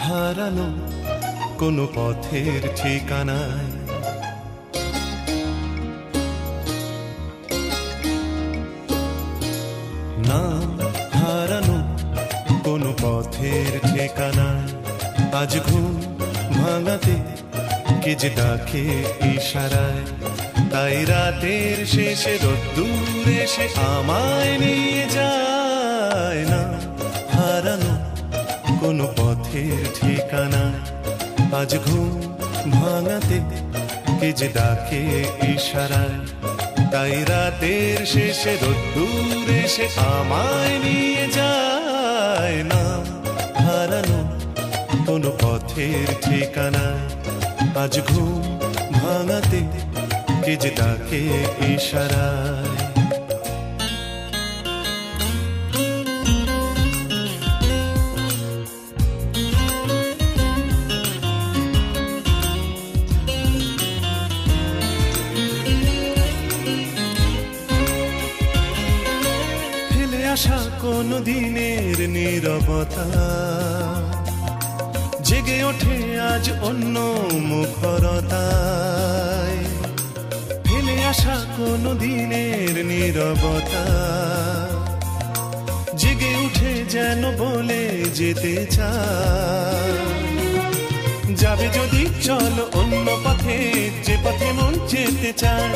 হারানো কোনো পথের ঠিকানায়। নাম হারানো কোনো পথের ঠিকানায়। আজ ঘুম ভাঙাতে কে যে ডাকে ইশারায়। তাই রাতের শেষে রোদ্দুর এসে আমায় নিয়ে যায়। না হারানো কোনো পথের ঠিকানায়। আজ ঘুম ভাঙাতে কে যে ডাকে ইশারায়। তাই রাতের শেষে রোদ্দুর এসে আমায় নিয়ে যায়। না হারানো কোনো পথের ঠিকানায়। আজ ঘুম ভাঙাতে কে যে ডাকে ইশারায়। ফেলে আসা কোনো দিনের নীরবতা জেগে ওঠে আজ অন্য মুখরতায়। ফেলে আসা কোনো দিনের নীরবতা জেগে উঠে যেন বলে যেতে চায়। যাবে যদি চলো অন্য পথে, যে পথে মন যেতে চায়।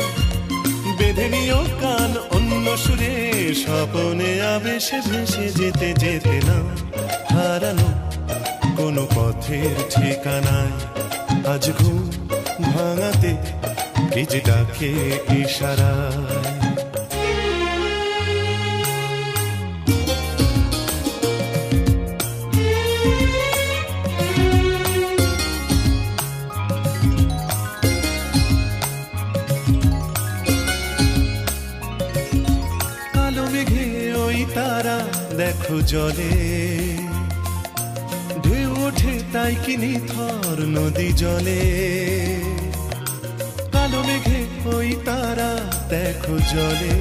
বেঁধে নিও কান অন্য সুরে, স্বপনে আবেশে ভেসে যেতে যেতে না হারানো কোনো পথের ঠিকানায়। আজ ঘুম ভাঙাতে কে যে ডাকে ইশারায়। কালো মেঘে ওই তারা দেখো জলে, ঢেউ ওঠে তাই কি নিথর নদী জলে। কালো মেঘে ওই তারা দেখো জলে,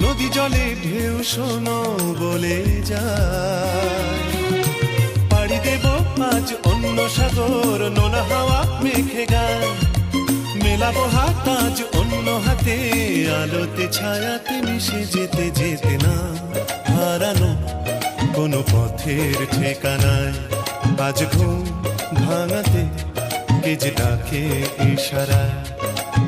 নদী জলে ঢেউ শোনো বলে যায়। পাড়ি দেব আজ অন্য সাগর, নোনা হাওয়া মেঘে গায়। মেলাবো হাত আজ অন্য হাতে, আলোতে ছায়াতে মিশে যেতে যেতে না হারানো কোনো পথের ঠিকানায়। আজ ঘুম ভাঙাতে কে যে ডাকে ইশারায়।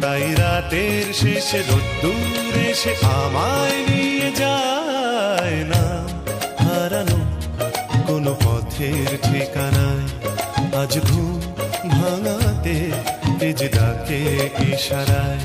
তাই রাতের শেষে রোদ্দুর এসে আমায় নিয়ে যায়। না হারানো কোনো পথের ঠিকানায়। আজ ঘুম ভাঙাতে কে যে ডাকে ইশারায়।